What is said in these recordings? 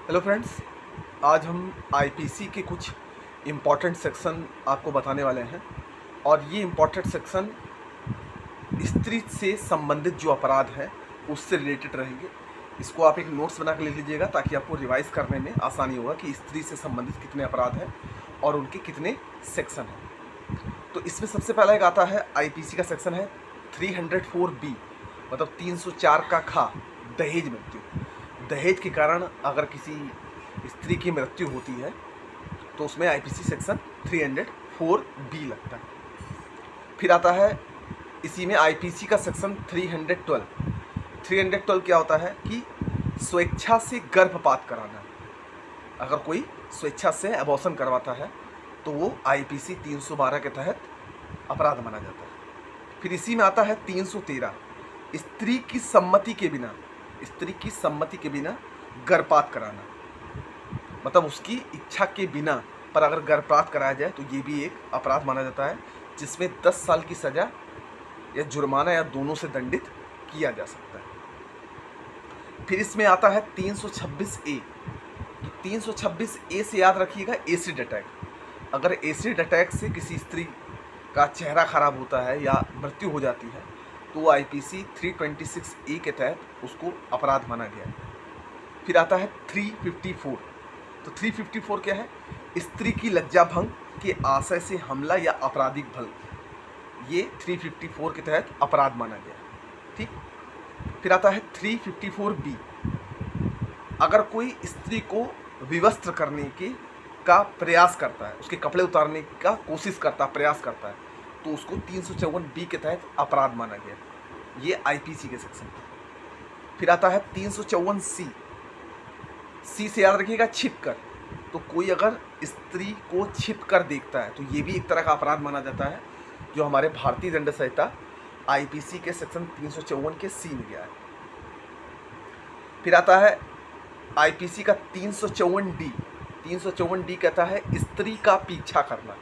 Hello friends, आज हम IPC के कुछ इम्पॉर्टेंट सेक्शन आपको बताने वाले हैं। और ये इम्पॉर्टेंट सेक्शन स्त्री से संबंधित जो अपराध हैं उससे रिलेटेड रहेंगे। इसको आप एक नोट्स बना के ले लीजिएगा ताकि आपको रिवाइज करने में आसानी होगा कि स्त्री से संबंधित कितने अपराध हैं और उनके कितने सेक्शन हैं। तो इसमें सबसे पहला एक आता है, आईपीसी का सेक्शन है 304B, मतलब 304 का खा, दहेज मृत्यु। दहेज के कारण अगर किसी स्त्री की मृत्यु होती है तो उसमें आईपीसी सेक्शन 304B लगता है। फिर आता है इसी में आईपीसी का सेक्शन 312। 312 क्या होता है कि स्वेच्छा से गर्भपात कराना। अगर कोई स्वेच्छा से अबॉर्शन करवाता है तो वो आईपीसी 312 के तहत अपराध माना जाता है। फिर इसी में आता है 313, स्त्री की सम्मति के बिना गर्भपात कराना। मतलब उसकी इच्छा के बिना पर अगर गर्भपात कराया जाए तो ये भी एक अपराध माना जाता है, जिसमें 10 साल की सज़ा या जुर्माना या दोनों से दंडित किया जा सकता है। फिर इसमें आता है 326A। 326A से याद रखिएगा एसिड अटैक। अगर एसिड अटैक से किसी स्त्री का चेहरा खराब होता है या मृत्यु हो जाती है तो वो आईपीसी 326A के तहत उसको अपराध माना गया है। फिर आता है 354। तो 354 क्या है? स्त्री की लज्जा भंग के आशय से हमला या आपराधिक भंग, ये 354 के तहत अपराध माना गया। ठीक। फिर आता है 354B। अगर कोई स्त्री को विवस्त्र करने का प्रयास करता है, उसके कपड़े उतारने का कोशिश करता, प्रयास करता है, तो उसको 354B के तहत अपराध माना गया। ये आईपीसी के सेक्शन। फिर आता है 354C। सी से याद रखिएगा छिपकर। तो कोई अगर स्त्री को छिपकर देखता है तो ये भी एक तरह का अपराध माना जाता है, जो हमारे भारतीय दंड संहिता आईपीसी के सेक्शन 354 के सी में गया है। फिर आता है आईपीसी का 354D। 354D कहता है स्त्री का पीछा करना।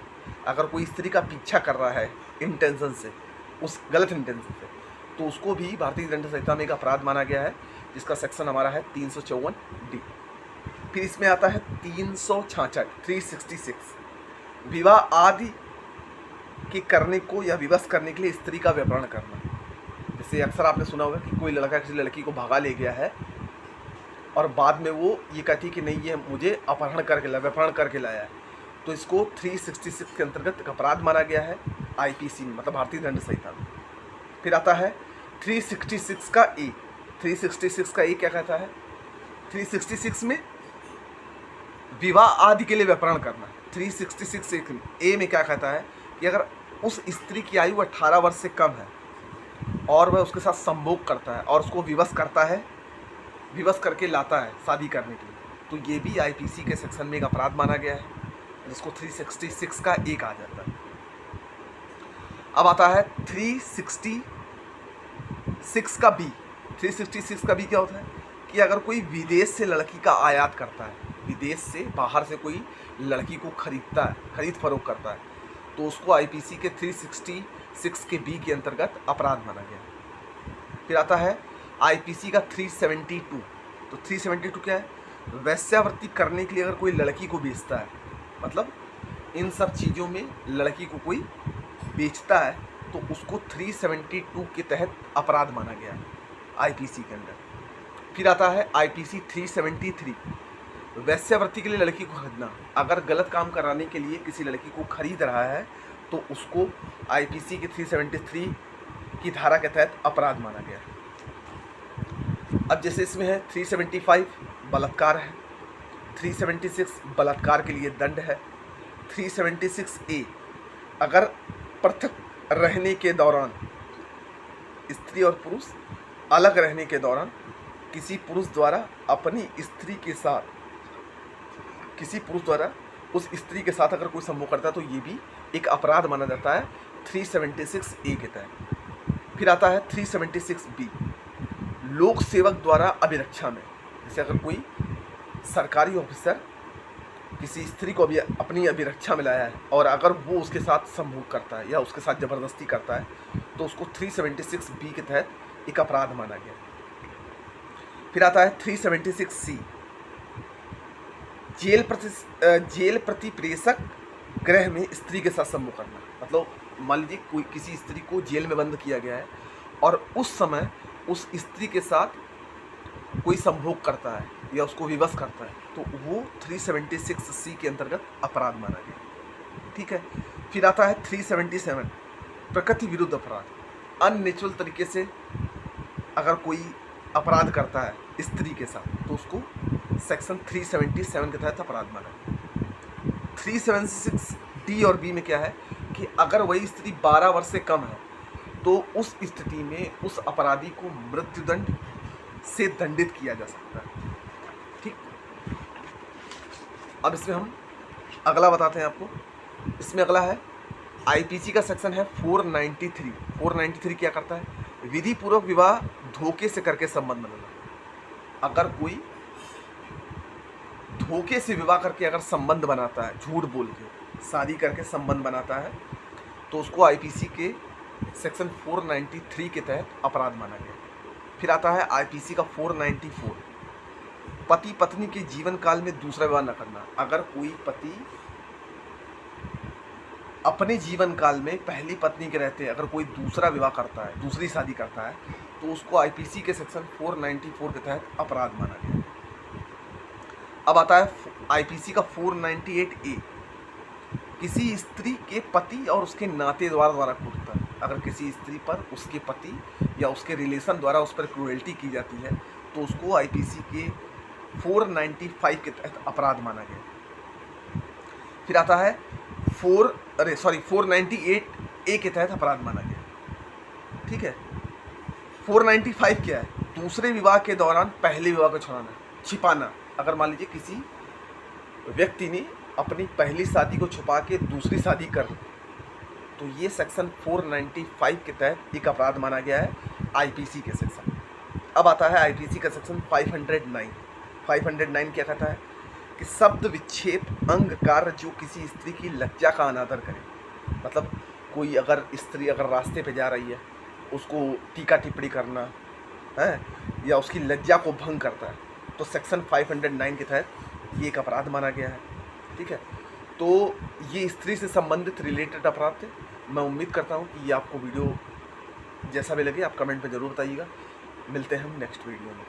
अगर कोई स्त्री का पीछा कर रहा है इंटेंशन से, उस गलत इंटेंशन से, तो उसको भी भारतीय दंड संहिता में एक अपराध माना गया है, जिसका सेक्शन हमारा है 354D। फिर इसमें आता है 366 366, विवाह आदि के करने को या विवश करने के लिए स्त्री का व्यापरण करना। जैसे अक्सर आपने सुना होगा कि कोई लड़का किसी लड़की को भगा ले गया है और बाद में वो ये कहती कि नहीं, ये मुझे अपहरण करके लाया, व्यापरण करके लाया है, तो इसको 366 के अंतर्गत एक अपराध माना गया है आईपीसी में, मतलब भारतीय दंड संहिता में। फिर आता है 366 का ए। 366 का ए क्या कहता है? 366 में विवाह आदि के लिए व्यापरण करना। 366 ए में क्या कहता है कि अगर उस स्त्री की आयु 18 वर्ष से कम है और वह उसके साथ संभोग करता है और उसको विवश करता है, विवश करके लाता है शादी करने के लिए, तो ये भी आईपीसी के सेक्शन में एक अपराध माना गया है, जिसको 366 का एक आ जाता है। अब आता है 366 का बी। 366 का बी क्या होता है कि अगर कोई विदेश से लड़की का आयात करता है, विदेश से बाहर से कोई लड़की को खरीदता है, खरीद फरोख्त करता है, तो उसको आईपीसी के 366 के बी के अंतर्गत अपराध माना गया। फिर आता है आईपीसी का 372। तो 372 क्या है? वेश्यावृत्ति करने के लिए अगर कोई लड़की को बेचता है, मतलब इन सब चीज़ों में लड़की को कोई बेचता है, तो उसको 372 के तहत अपराध माना गया आईपीसी के अंदर। फिर आता है आईपीसी 373, वेश्यावृत्ति के लिए लड़की को खरीदना। अगर गलत काम कराने के लिए किसी लड़की को खरीद रहा है तो उसको आईपीसी के 373 की धारा के तहत अपराध माना गया। अब जैसे इसमें है 375 बलात्कार है, 376 बलात्कार के लिए दंड है, 376A अगर पृथक रहने के दौरान, स्त्री और पुरुष अलग रहने के दौरान किसी पुरुष द्वारा अपनी स्त्री के साथ, किसी पुरुष द्वारा उस स्त्री के साथ अगर कोई संभोग करता है तो ये भी एक अपराध माना जाता है 376A के तहत। फिर आता है 376B, लोक सेवक द्वारा अभिरक्षा में। जैसे अगर कोई सरकारी ऑफिसर किसी स्त्री को भी अपनी अभिरक्षा में लाया है और अगर वो उसके साथ संभोग करता है या उसके साथ ज़बरदस्ती करता है तो उसको 376B के तहत एक अपराध माना गया। फिर आता है 376C, जेल प्रति प्रेषक गृह में स्त्री के साथ संभोग करना। मतलब मान लीजिए कोई किसी स्त्री को जेल में बंद किया गया है और उस समय उस स्त्री के साथ कोई संभोग करता है या उसको विवश करता है तो वो 376C के अंतर्गत अपराध माना गया। ठीक है, फिर आता है 377 प्रकृति विरुद्ध अपराध। अननेचुरल तरीके से अगर कोई अपराध करता है स्त्री के साथ तो उसको सेक्शन 377 के तहत अपराध माना गया। 376D और B में क्या है कि अगर वही स्त्री 12 वर्ष से कम है तो उस स्थिति में उस अपराधी को मृत्युदंड से दंडित किया जा सकता है। ठीक, अब इसमें हम अगला बताते हैं आपको। इसमें अगला है आईपीसी का सेक्शन है 493। 493 क्या करता है? विधि पूर्वक विवाह धोखे से करके संबंध बनाना। अगर कोई धोखे से विवाह करके अगर संबंध बनाता है, झूठ बोल के शादी करके संबंध बनाता है तो उसको आईपीसी के सेक्शन 493 के तहत अपराध माना गया। फिर आता है आईपीसी का 494 पति पत्नी के जीवन काल में दूसरा विवाह न करना। अगर कोई पति अपने जीवन काल में पहली पत्नी के रहते अगर कोई दूसरा विवाह करता है, दूसरी शादी करता है तो उसको आईपीसी के सेक्शन 494 के तहत अपराध माना गया। अब आता है आईपीसी का 498A किसी स्त्री के पति और उसके नातेदार द्वारा क्रूरता। अगर किसी स्त्री पर उसके पति या उसके रिलेशन द्वारा उस पर क्रूएल्टी की जाती है तो उसको आईपीसी के 495 के तहत अपराध माना गया। फिर आता है 498A के तहत अपराध माना गया। ठीक है, 495 क्या है? दूसरे विवाह के दौरान पहले विवाह को छिपाना। अगर मान लीजिए किसी व्यक्ति ने अपनी पहली शादी को छुपा के दूसरी शादी कर तो ये सेक्शन 495 के तहत एक अपराध माना गया है आईपीसी के सेक्शन। अब आता है आईपीसी का सेक्शन 509। 509 क्या कहता है कि शब्द विच्छेद अंग कार्य जो किसी स्त्री की लज्जा का अनादर करे। मतलब कोई अगर स्त्री अगर रास्ते पे जा रही है उसको टीका टिप्पणी करना है या उसकी लज्जा को भंग करता है तो सेक्शन 509 के तहत ये एक अपराध माना गया है। ठीक है, तो ये स्त्री से संबंधित रिलेटेड अपराध थे। मैं उम्मीद करता हूँ कि ये आपको वीडियो जैसा भी लगे आप कमेंट में ज़रूर बताइएगा। मिलते हैं हम नेक्स्ट वीडियो में।